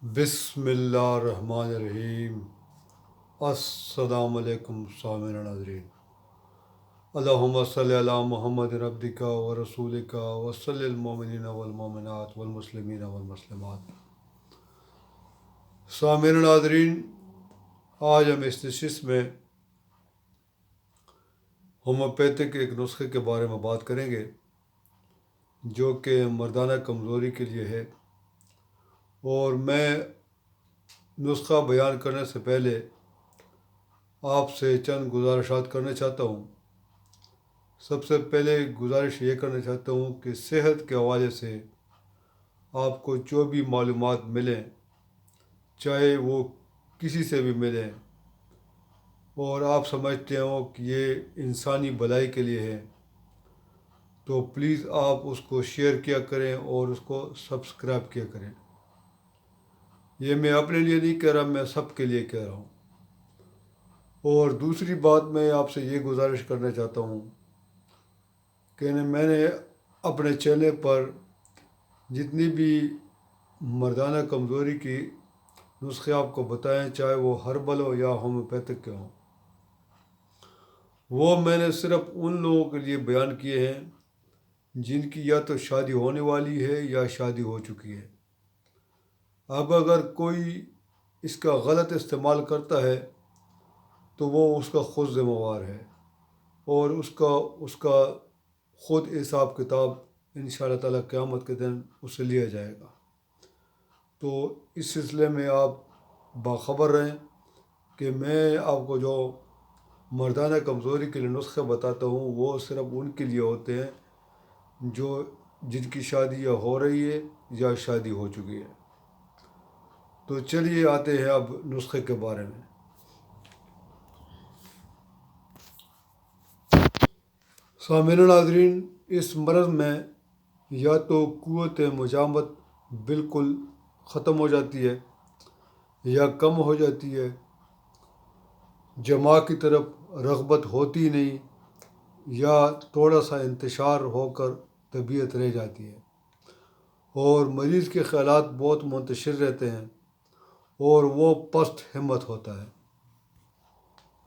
بسم اللہ الرحمن الرحیم۔ السلام علیکم سامعین ناظرین، اللہم صلی علی محمد عبدک و رسولک و صلی المؤمنین والمؤمنات والمسلمین والمسلمات۔ سامعین ناظرین، آج ہم اس نشست میں ہومیوپیتھک ایک نسخے کے بارے میں بات کریں گے جو کہ مردانہ کمزوری کے لیے ہے، اور میں نسخہ بیان کرنے سے پہلے آپ سے چند گزارشات کرنا چاہتا ہوں۔ سب سے پہلے گزارش یہ کرنا چاہتا ہوں کہ صحت کے حوالے سے آپ کو جو بھی معلومات ملیں، چاہے وہ کسی سے بھی ملیں، اور آپ سمجھتے ہوں کہ یہ انسانی بھلائی کے لیے ہے، تو پلیز آپ اس کو شیئر کیا کریں اور اس کو سبسکرائب کیا کریں۔ یہ میں اپنے لیے نہیں کہہ رہا، میں سب کے لیے کہہ رہا ہوں۔ اور دوسری بات میں آپ سے یہ گزارش کرنا چاہتا ہوں کہ میں نے اپنے چینل پر جتنی بھی مردانہ کمزوری کی نسخے آپ کو بتائیں، چاہے وہ ہربل ہو یا ہومیوپیتھک کے ہوں، وہ میں نے صرف ان لوگوں کے لیے بیان کیے ہیں جن کی یا تو شادی ہونے والی ہے یا شادی ہو چکی ہے۔ اب اگر کوئی اس کا غلط استعمال کرتا ہے تو وہ اس کا خود ذمہ وار ہے، اور اس کا خود حساب کتاب انشاءاللہ تعالیٰ قیامت کے دن اس سے لیا جائے گا۔ تو اس سلسلے میں آپ باخبر رہیں کہ میں آپ کو جو مردانہ کمزوری کے لیے نسخے بتاتا ہوں وہ صرف ان کے لیے ہوتے ہیں جن کی شادی یا ہو رہی ہے یا شادی ہو چکی ہے۔ تو چلیے آتے ہیں اب نسخے کے بارے میں۔ سامعین ناظرین، اس مرض میں یا تو قوت مجامت بالکل ختم ہو جاتی ہے یا کم ہو جاتی ہے، جماع کی طرف رغبت ہوتی نہیں، یا تھوڑا سا انتشار ہو کر طبیعت رہ جاتی ہے، اور مریض کے خیالات بہت منتشر رہتے ہیں اور وہ پست ہمت ہوتا ہے۔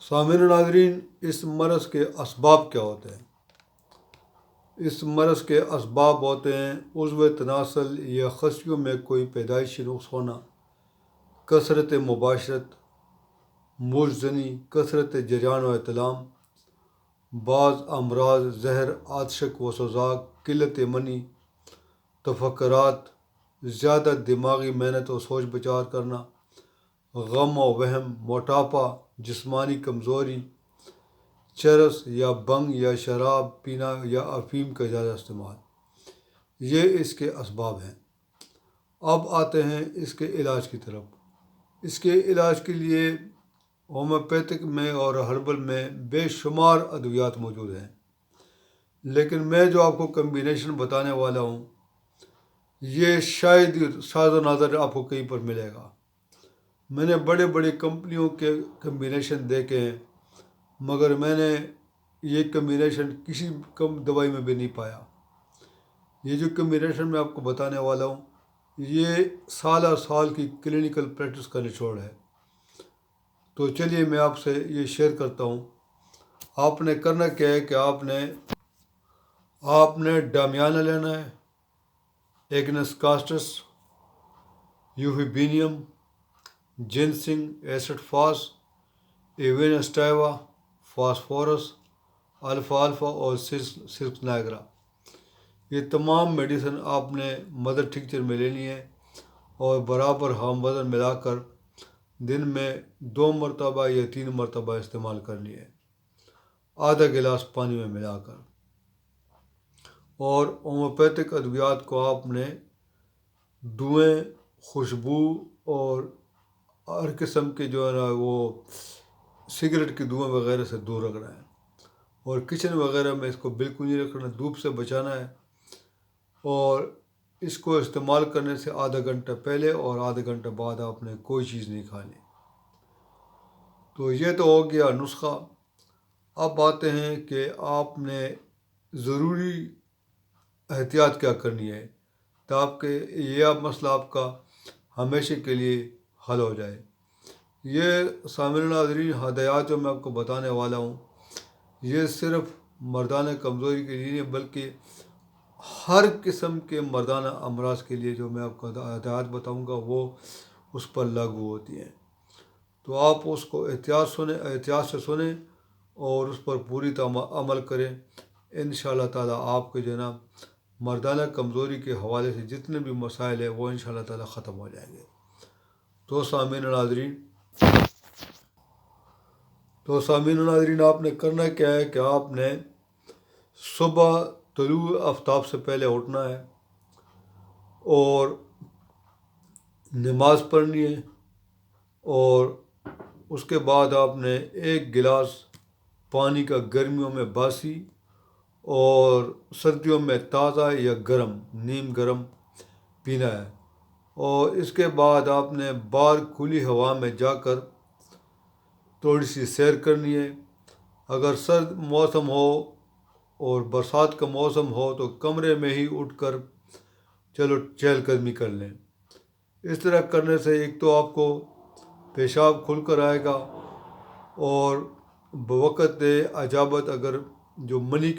سامعین ناظرین، اس مرض کے اسباب کیا ہوتے ہیں؟ اس مرض کے اسباب ہوتے ہیں عضو تناسل یا خصیوں میں کوئی پیدائشی نقص ہونا، کثرت مباشرت، موج زنی، کثرت جریان و احتلام، بعض امراض زہر، آتشک و سوزاک، قلت منی، تفکرات، زیادہ دماغی محنت و سوچ بچار کرنا، غم و وہم، موٹاپا، جسمانی کمزوری، چرس یا بنگ یا شراب پینا یا افیم کا زیادہ استعمال، یہ اس کے اسباب ہیں۔ اب آتے ہیں اس کے علاج کی طرف۔ اس کے علاج کے لیے ہومیوپیتھک میں اور ہربل میں بے شمار ادویات موجود ہیں، لیکن میں جو آپ کو کمبینیشن بتانے والا ہوں یہ شاید شاذ و نادر آپ کو کہیں پر ملے گا۔ میں نے بڑے بڑے کمپنیوں کے کمبینیشن دیکھے ہیں، مگر میں نے یہ کمبینیشن کسی کم دوائی میں بھی نہیں پایا۔ یہ جو کمبینیشن میں آپ کو بتانے والا ہوں یہ سالہ سال کی کلینکل پریکٹس کا نچوڑ ہے۔ تو چلیے میں آپ سے یہ شیئر کرتا ہوں۔ آپ نے کرنا کیا ہے کہ آپ نے ڈامیانہ لینا ہے، agnus castus, yohimbinum, ginseng, acid phos, avena sativa, phosphorus, الفا الفا اور سلک نائگرا۔ یہ تمام میڈیسن آپ نے مدر ٹھیکچر میں لینی ہے، اور برابر ہم وزن ملا کر دن میں 2 مرتبہ یا 3 مرتبہ استعمال کرنی ہے، آدھا گلاس پانی میں ملا کر۔ اور ہومیوپیتھک ادویات کو آپ نے دھوئیں، خوشبو اور ہر قسم کے جو ہے نا وہ سگریٹ کی دھوئیں وغیرہ سے دور رکھنا ہے، اور کچن وغیرہ میں اس کو بالکل نہیں رکھنا، دھوپ سے بچانا ہے، اور اس کو استعمال کرنے سے آدھا گھنٹہ پہلے اور آدھا گھنٹہ بعد آپ نے کوئی چیز نہیں کھانی۔ تو یہ تو ہو گیا نسخہ۔ اب آتے ہیں کہ آپ نے ضروری احتیاط کیا کرنی ہے، تو یہ مسئلہ آپ کا ہمیشہ کے لیے حل ہو جائے۔ یہ سامعین ناظرین ہدایات جو میں آپ کو بتانے والا ہوں، یہ صرف مردانہ کمزوری کے لیے نہیں بلکہ ہر قسم کے مردانہ امراض کے لیے جو میں آپ کو ہدایات بتاؤں گا وہ اس پر لاگو ہوتی ہیں۔ تو آپ اس کو احتیاط سے سنیں اور اس پر پوری طرح عمل کریں۔ انشاءاللہ تعالیٰ آپ کے جناب مردانہ کمزوری کے حوالے سے جتنے بھی مسائل ہیں وہ انشاءاللہ تعالیٰ ختم ہو جائیں گے۔ تو سامعین ناظرین آپ نے کرنا کیا ہے کہ آپ نے صبح طلوع آفتاب سے پہلے اٹھنا ہے اور نماز پڑھنی ہے، اور اس کے بعد آپ نے 1 گلاس پانی کا گرمیوں میں باسی اور سردیوں میں تازہ یا گرم نیم گرم پینا ہے، اور اس کے بعد آپ نے باہر کھلی ہوا میں جا کر تھوڑی سی سیر کرنی ہے۔ اگر سرد موسم ہو اور برسات کا موسم ہو تو کمرے میں ہی اٹھ کر چلو چہل قدمی کر لیں۔ اس طرح کرنے سے ایک تو آپ کو پیشاب کھل کر آئے گا، اور بوقت اجابت اگر جو منی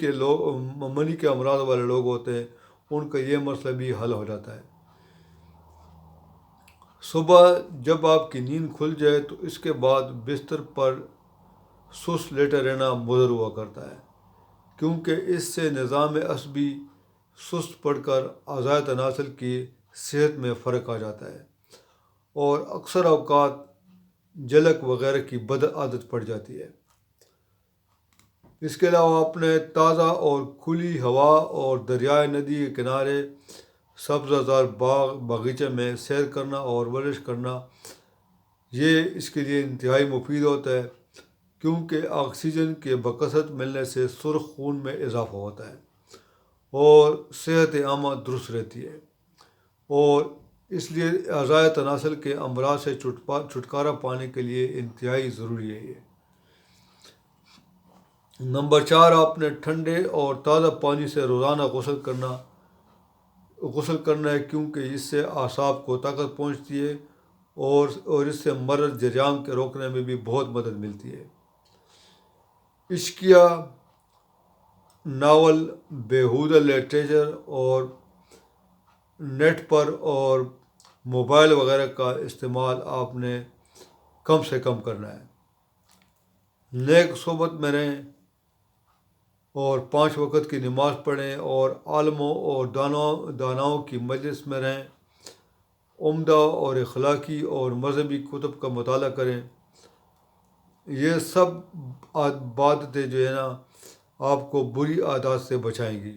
کے امراض والے لوگ ہوتے ہیں ان کا یہ مسئلہ بھی حل ہو جاتا ہے۔ صبح جب آپ کی نیند کھل جائے تو اس کے بعد بستر پر سست لیٹے رہنا مضر ہوا کرتا ہے، کیونکہ اس سے نظام عصبی سست پڑ کر اعضاء تناسل کی صحت میں فرق آ جاتا ہے، اور اکثر اوقات جلک وغیرہ کی بد عادت پڑ جاتی ہے۔ اس کے علاوہ اپنے تازہ اور کھلی ہوا اور دریائے ندی کے کنارے سبزہ زار باغ باغیچے میں سیر کرنا اور ورزش کرنا یہ اس کے لیے انتہائی مفید ہوتا ہے، کیونکہ آکسیجن کے بکثرت ملنے سے سرخ خون میں اضافہ ہوتا ہے اور صحت عامہ درست رہتی ہے، اور اس لیے اعضاء تناسل کے امراض سے چھٹکارا پانے کے لیے انتہائی ضروری ہے یہ۔ نمبر 4، آپ نے ٹھنڈے اور تازہ پانی سے روزانہ غسل کرنا ہے، کیونکہ اس سے اعصاب کو طاقت پہنچتی ہے اور اس سے مرض جریان کے روکنے میں بھی بہت مدد ملتی ہے۔ عشقیہ ناول، بیہودہ لٹریچر اور نیٹ پر اور موبائل وغیرہ کا استعمال آپ نے کم سے کم کرنا ہے۔ نیک صحبت میں رہیں اور 5 وقت کی نماز پڑھیں اور عالموں اور داناؤں کی مجلس میں رہیں، عمدہ اور اخلاقی اور مذہبی کتب کا مطالعہ کریں۔ یہ سب عادتیں جو ہے نا آپ کو بری عادات سے بچائیں گی۔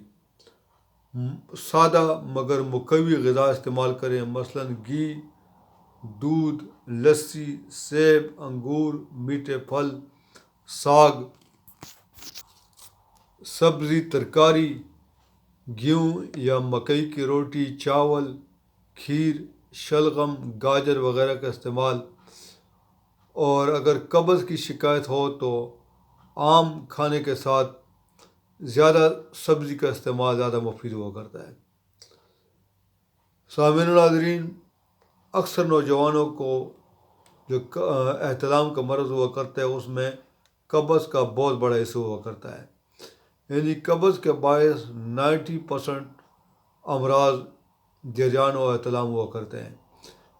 سادہ مگر مقوی غذا استعمال کریں، مثلاً گھی، دودھ، لسی، سیب، انگور، میٹھے پھل، ساگ، سبزی، ترکاری، گیہوں یا مکئی کی روٹی، چاول، کھیر، شلغم، گاجر وغیرہ کا استعمال۔ اور اگر قبض کی شکایت ہو تو عام کھانے کے ساتھ زیادہ سبزی کا استعمال زیادہ مفید ہوا کرتا ہے۔ سامعین ناظرین، اکثر نوجوانوں کو جو احتلام کا مرض ہوا کرتا ہے اس میں قبض کا بہت بڑا ایشو ہوا کرتا ہے، یعنی قبض کے باعث 90% امراض جریان و احتلام ہوا کرتے ہیں۔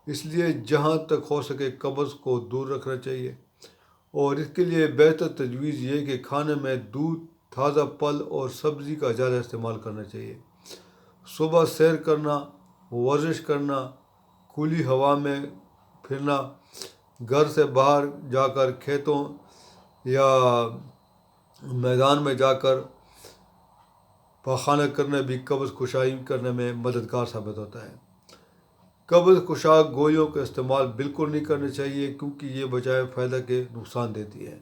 اس لیے جہاں تک ہو سکے قبض کو دور رکھنا چاہیے، اور اس کے لیے بہتر تجویز یہ کہ کھانے میں دودھ، تازہ پھل اور سبزی کا زیادہ استعمال کرنا چاہیے۔ صبح سیر کرنا، ورزش کرنا، کھلی ہوا میں پھرنا، گھر سے باہر جا کر کھیتوں یا میدان میں جا کر پاخانہ کرنا بھی قبض کشائی کرنے میں مددگار ثابت ہوتا ہے۔ قبض کشا گولیوں کا استعمال بالکل نہیں کرنا چاہیے، کیونکہ یہ بجائے فائدہ کے نقصان دیتی ہے۔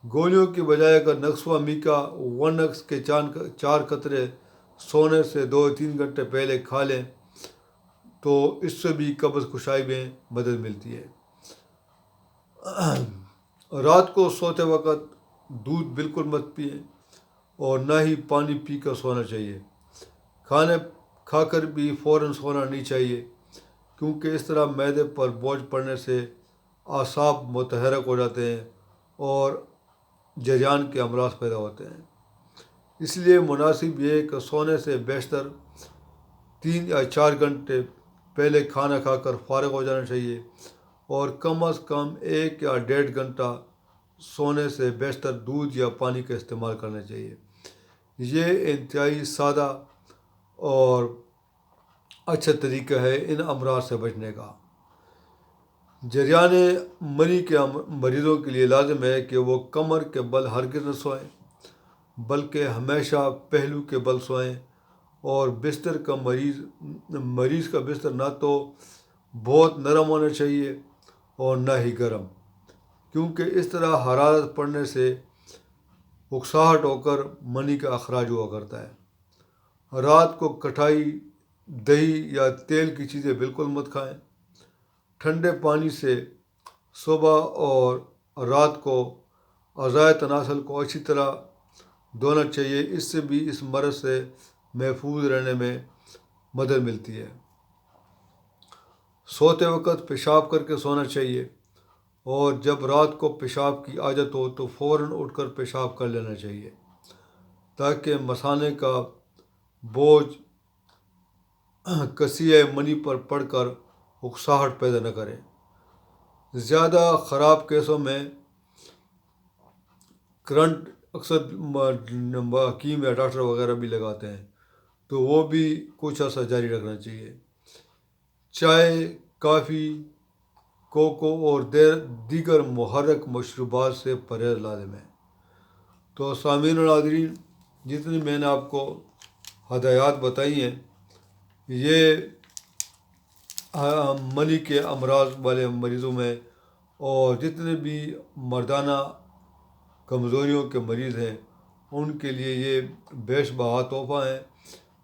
گولیوں کی بجائے اگر نقص میکا 1X کے 4 قطرے سونے سے 2-3 گھنٹے پہلے کھا لیں تو اس سے بھی قبض کشائی میں مدد ملتی ہے۔ رات کو سوتے وقت دودھ بالکل مت پئیں اور نہ ہی پانی پی کر سونا چاہیے۔ کھانے کھا کر بھی فوراً سونا نہیں چاہیے، کیونکہ اس طرح معدے پر بوجھ پڑنے سے اعصاب متحرک ہو جاتے ہیں اور جریان کے امراض پیدا ہوتے ہیں۔ اس لیے مناسب یہ ہے کہ سونے سے بیشتر 3 یا 4 گھنٹے پہلے کھانا کھا کر فارغ ہو جانا چاہیے، اور کم از کم 1 یا 1.5 گھنٹہ سونے سے بیشتر دودھ یا پانی کا استعمال کرنا چاہیے۔ یہ انتہائی سادہ اور اچھا طریقہ ہے ان امراض سے بچنے کا۔ جریان منی کے مریضوں کے لیے لازم ہے کہ وہ کمر کے بل ہرگز نہ سوئیں، بلکہ ہمیشہ پہلو کے بل سوئیں، اور مریض کا بستر نہ تو بہت نرم ہونا چاہیے اور نہ ہی گرم، کیونکہ اس طرح حرارت پڑنے سے اکساہٹ ہو کر منی کا اخراج ہوا کرتا ہے۔ رات کو کٹائی، دہی یا تیل کی چیزیں بالکل مت کھائیں۔ ٹھنڈے پانی سے صبح اور رات کو اعضائے تناسل کو اچھی طرح دھونا چاہیے، اس سے بھی اس مرض سے محفوظ رہنے میں مدد ملتی ہے۔ سوتے وقت پیشاب کر کے سونا چاہیے، اور جب رات کو پیشاب کی عادت ہو تو فوراً اٹھ کر پیشاب کر لینا چاہیے، تاکہ مثانے کا بوجھ کسیہ منی پر پڑ کر اکساہٹ پیدا نہ کرے۔ زیادہ خراب کیسوں میں کرنٹ اکثر حکیم یا ڈاکٹر وغیرہ بھی لگاتے ہیں، تو وہ بھی کچھ عرصہ جاری رکھنا چاہیے۔ چائے، کافی، کوکو اور دیگر محرک مشروبات سے پرہیز لازم ہے۔ تو سامعین و ناظرین، جتنی میں نے آپ کو ہدایات بتائی ہیں، یہ منی کے امراض والے مریضوں میں اور جتنے بھی مردانہ کمزوریوں کے مریض ہیں ان کے لیے یہ بیش بہا تحفہ ہیں،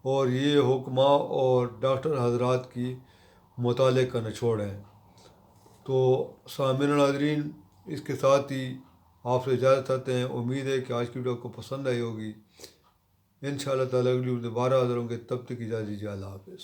اور یہ حکماء اور ڈاکٹر حضرات کی مطالعے کا نچوڑ ہے۔ تو سامعین و ناظرین، اس کے ساتھ ہی آپ سے اجازت چاہتے ہیں۔ امید ہے کہ آج کی ویڈیو کو پسند آئی ہوگی۔ انشاءاللہ تعالیٰ اگلی دوبارہ حاضر ہوں گے، تب تک اجازت دیجیے۔ اللہ حافظ۔